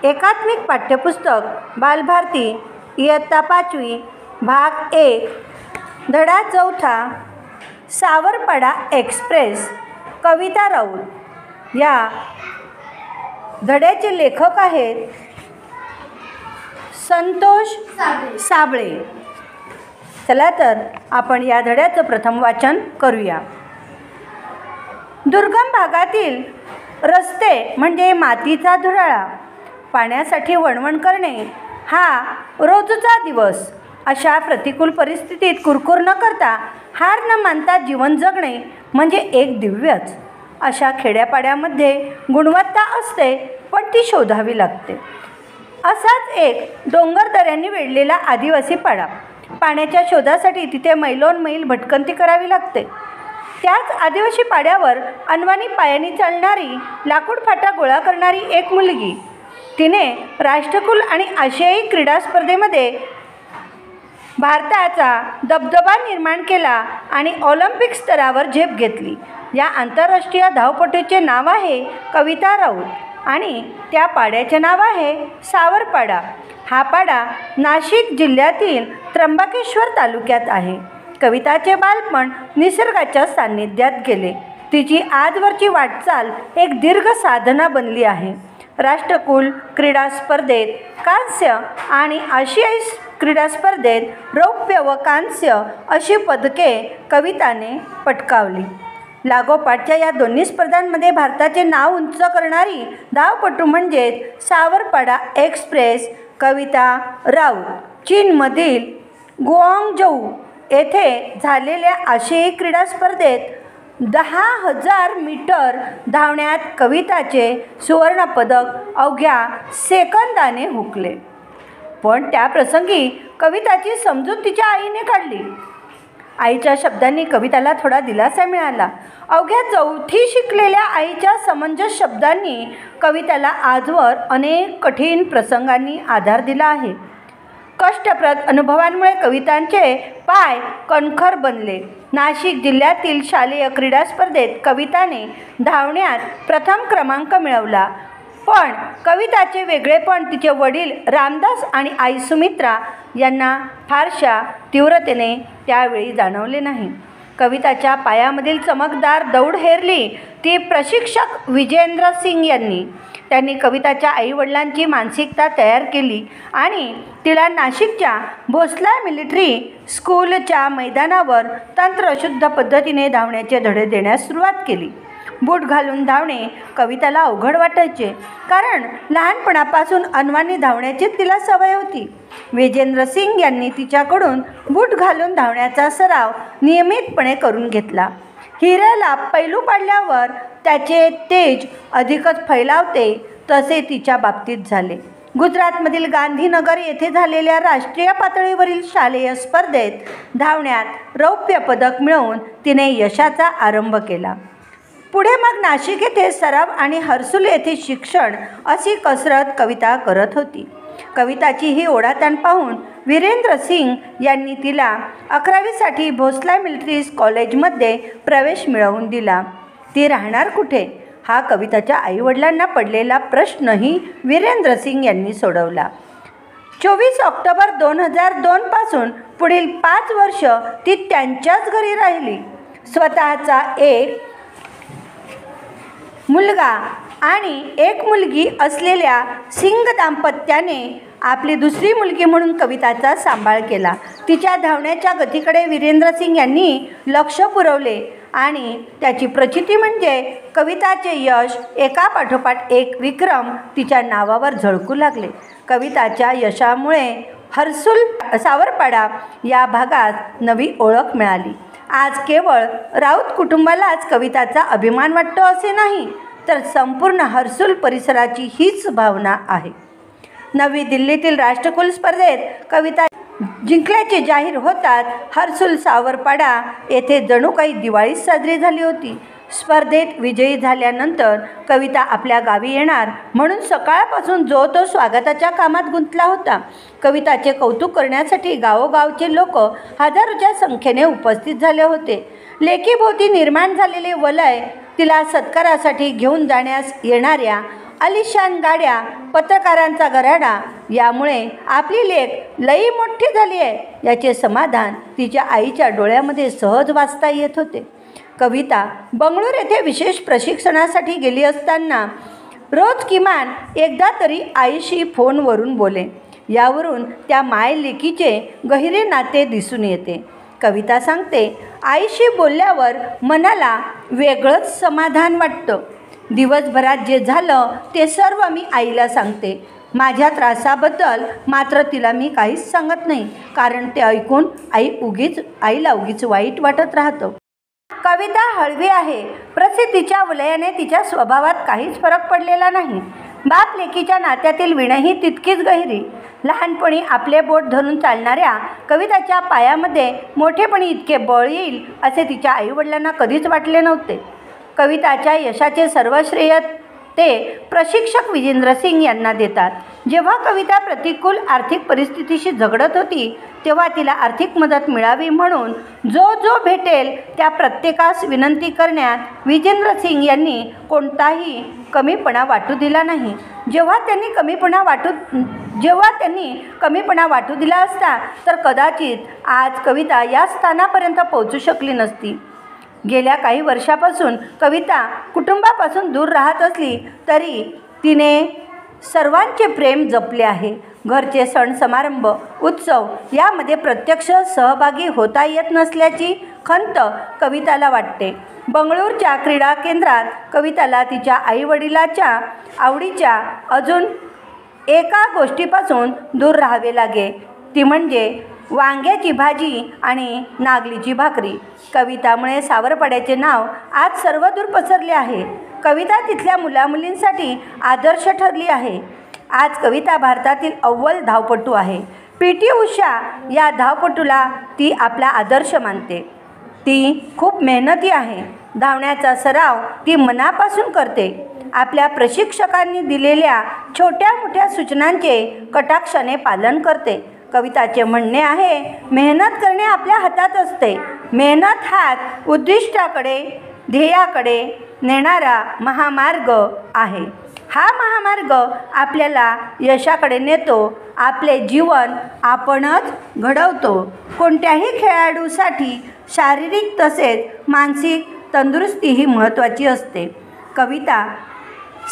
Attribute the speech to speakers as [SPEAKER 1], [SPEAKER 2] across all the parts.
[SPEAKER 1] एकात्मिक पाठ्यपुस्तक बालभारती इयत्ता 5वी भाग 1 धडा 4 सावरपाडा एक्सप्रेस कविता राऊत या धड्याचे लेखक आहेत संतोष साबळे। चला तर आपण या धड्याचं प्रथम वाचन करूया। दुर्गम भागातील रस्ते म्हणजे मातीचा धुराळा, पाण्यासाठी वणवण करणे हा रोजचा दिवस। अशा प्रतिकूल परिस्थितीत कुरकुर न करता हार न मानता जीवन जगणे म्हणजे एक दिव्यच। अशा खेड्यापाड्यामध्ये गुणवत्ता असते, पण ती शोधावी लागते। असाच एक डोंगरदऱ्यांनी वेढलेला आदिवासी पाडा। पाण्याच्या शोधासाठी तिथे मैलोनमैल भटकंती करावी लागते। त्याच आदिवासी पाड्यावर अनवाणी पायाने चालणारी, लाकूड फाटा गोळा करणारी एक मुलगी। तिने राष्ट्रकुल आणि आशियाई क्रीडा स्पर्धेमध्ये भारताचा दबदबा निर्माण केला आणि ऑलिम्पिक स्तरावर झेप घेतली। या आंतरराष्ट्रीय धावपटूचे नाव आहे कविता राऊत आणि त्या पाड्याचे नाव आहे सावरपाडा। हा पाडा नाशिक जिल्ह्यातील त्र्यंबकेश्वर तालुक्यात आहे। कविताचे बालपण निसर्गाच्या सान्निध्यात गेले। तिची आजवरची वाटचाल एक दीर्घ साधना बनली आहे। राष्ट्रकुल क्रीडा स्पर्धेत कांस्य आणि आशियाई क्रीडा स्पर्धेत रौप्य व कांस्य अशी पदके कविताने पटकावली। लागोपाठच्या या दोन्ही स्पर्धांमध्ये भारताचे नाव उंच करणारी धावपटू म्हणजेच सावरपाडा एक्सप्रेस कविता राऊत। चीनमधील गुआंगझोऊ येथे झालेल्या आशियाई क्रीडा स्पर्धेत 10,000 मीटर धावण्यात कविताचे सुवर्णपदक अवघ्या सेकंदाने हुकले। पण त्या प्रसंगी कविताची समजूत तिच्या आईने काढली। आईच्या शब्दांनी कविताला थोडा दिलासा मिळाला। अवघ्या 4थी शिकलेल्या आईच्या समंजस शब्दांनी कविताला आजवर अनेक कठीण प्रसंगांनी आधार दिला आहे। कष्टप्रद अनुभवांमुळे कवितांचे पाय कणखर बनले। नाशिक जिल्ह्यातील शालेय क्रीडा स्पर्धेत कविताने धावण्यात प्रथम क्रमांक मिळवला। पण कविताचे वेगळेपण तिचे वडील रामदास आणि आई सुमित्रा यांना फारशा तीव्रतेने त्यावेळी जाणवले नाही। कविताच्या पायामधील चमकदार दौड हेरली ती प्रशिक्षक विजेंद्र सिंग यांनी। त्यांनी कविताच्या आईवडिलांची मानसिकता तयार केली आणि तिला नाशिकच्या भोसले मिलिटरी स्कूलच्या मैदानावर तंत्रशुद्ध पद्धतीने धावण्याचे धडे देण्यास सुरुवात केली। बूट घालून धावणे कविताला अवघड वाटायचे, कारण लहानपणापासून अनवाणी धावण्याची तिला सवय होती। विजेंद्र सिंग यांनी तिच्याकडून बूट घालून धावण्याचा सराव नियमितपणे करून घेतला। हिऱ्याला पैलू पाडल्यावर त्याचे तेज अधिकच फैलावते, तसे तिच्या बाबतीत झाले। गुजरातमधील गांधीनगर येथे झालेल्या राष्ट्रीय पातळीवरील शालेय स्पर्धेत धावण्यात रौप्य पदक मिळवून तिने यशाचा आरंभ केला। पुढे मग नाशिक येथे सराव आणि हर्सुल येथे शिक्षण अशी कसरत कविता करत होती। कविताची ही ओढाताण पाहून वीरेंद्र सिंग यांनी तिला 11वीसाठी भोसले मिलिटरी कॉलेजमध्ये प्रवेश मिळवून दिला। ती राहणार कुठे हा कविताच्या आईवडिलांना पडलेला प्रश्नही वीरेंद्र सिंग यांनी सोडवला। 24 ऑक्टोबर 2002 पासून पुढील 5 वर्ष ती त्यांच्याच घरी राहिली। स्वतःचा एक मुलगा आणि एक मुलगी असलेल्या सिंग दाम्पत्याने आपली दुसरी मुलगी म्हणून कविताचा सांभाळ केला। तिच्या धावण्याच्या गतीकडे वीरेंद्र सिंग यांनी लक्ष पुरवले आणि त्याची प्रचिती म्हणजे कविताचे यश एकापाठोपाठ एक विक्रम तिच्या नावावर झळकू लागले। कविताच्या यशामुळे हर्सुल सावरपाडा या भागात नवी ओळख मिळाली। आज केवळ राऊत कुटुंबालाच कविताचा अभिमान वाटतो असे नाही, तर संपूर्ण हर्सुल परिसराची हीच भावना आहे। नवी दिल्लीतील राष्ट्रकुल स्पर्धेत कविता जिंकल्याचे जाहीर होतात हर्सुल सावरपाडा येथे जणू काही दिवाळीच साजरी झाली होती। स्पर्धेत विजयी झाल्यानंतर कविता आपल्या गावी येणार म्हणून सकाळपासून जो तो स्वागताच्या कामात गुंतला होता। कविताचे कौतुक करण्यासाठी गावोगावचे लोक हजारोच्या संख्येने उपस्थित झाले होते। लेकीभोवती निर्माण झालेले वलय, तिला सत्कारासाठी घेऊन जाण्यास येणाऱ्या आलिशान गाड्या, पत्रकारांचा गराडा यामुळे आपली लेक लई मोठी झाली आहे याचे समाधान तिच्या आईच्या डोळ्यामध्ये सहज वाचता येत होते. कविता बंगळूर येथे विशेष प्रशिक्षणासाठी गेली असताना रोज किमान एकदा तरी आईशी फोनवरून बोले. यावरून त्या माय लेकीचे गहिरे नाते दिसून येते. कविता सांगते, आईशी बोलल्यावर मनाला वेगळंच समाधान वाटतं. दिवसभरात जे झालं ते सर्व मी आईला सांगते. माझ्या त्रासाबद्दल मात्र तिला मी काहीच सांगत नाही, कारण ते ऐकून आईला उगीच वाईट वाटत राहतं. कविता हळवी आहे. प्रसिद्धीच्या वलयाने तिच्या स्वभावात काहीच फरक पडलेला नाही. बाप लेकीच्या नात्यातील विणही तितकीच गहिरी. लहानपणी आपले बोट धरून चालणाऱ्या कविताच्या पायामध्ये मोठेपणी इतके बळ येईल असे तिच्या आईवडिलांना कधीच वाटले नव्हते. कविताच्या यशाचे सर्व श्रेय ते प्रशिक्षक विजेंद्र सिंग यांना देतात. जेव्हा कविता प्रतिकूल आर्थिक परिस्थितीशी झगडत होती तेव्हा तिला आर्थिक मदत मिळावी म्हणून जो भेटेल त्या प्रत्येकास विनंती करण्यात विजेंद्र सिंग यांनी कोणताही कमीपणा वाटू दिला नाही. जेव्हा त्यांनी कमीपणा वाटू दिला असता तर कदाचित आज कविता या स्थानापर्यंत पोहोचू शकली नसती. गेल्या काही वर्षापासून कविता कुटुंबापासून दूर राहत असली तरी तिने सर्वांचे प्रेम जपले आहे. घरचे सण समारंभ, उत्सव यामध्ये प्रत्यक्ष सहभागी होता येत नसल्याची खंत कविताला वाटते. बंगळूरच्या क्रीडा केंद्रात कविताला तिच्या आईवडिलाच्या आवडीच्या अजून एका गोष्टीपासून दूर राहावे लागे, ती म्हणजे वांग्याची भाजी आणि नागलीची भाकरी. कवितामुळे सावरपाड्याचे नाव आज सर्वदूर पसरले आहे. कविता तिथल्या मुलामुलींसाठी आदर्श ठरली आहे. आज कविता भारतातील अव्वल धावपटू आहे. पी.टी. उषा या धावपटूला ती आपला आदर्श मानते. ती खूप मेहनती आहे. धावण्याचा सराव ती मनापासून करते. आपल्या प्रशिक्षकांनी दिलेल्या छोट्या मोठ्या सूचनांचे कटाक्षाने पालन करते. कविताचे म्हणणे आहे, मेहनत करणे आपल्या हातात असते. मेहनत हाच उद्दिष्टाकडे, ध्येयाकडे नेणारा महामार्ग आहे. हा महामार्ग आपल्याला यशाकडे नेतो. आपले जीवन आपणच घडवतो. कोणत्याही खेळाडूसाठी शारीरिक तसेच मानसिक तंदुरुस्ती ही महत्त्वाची असते. कविता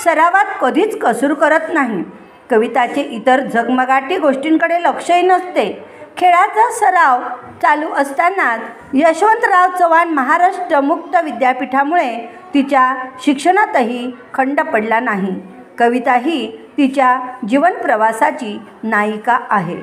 [SPEAKER 1] सरावात कधीच कसूर करत नाही. कविताचे इतर झगमगाटी गोष्टींकडे लक्षही नसते. खेळाचा सराव चालू असतानाच यशवंतराव चव्हाण महाराष्ट्र मुक्त विद्यापीठामुळे तिच्या शिक्षणातही खंड पडला नाही. कविता ही तिच्या जीवन प्रवासाची नायिका आहे.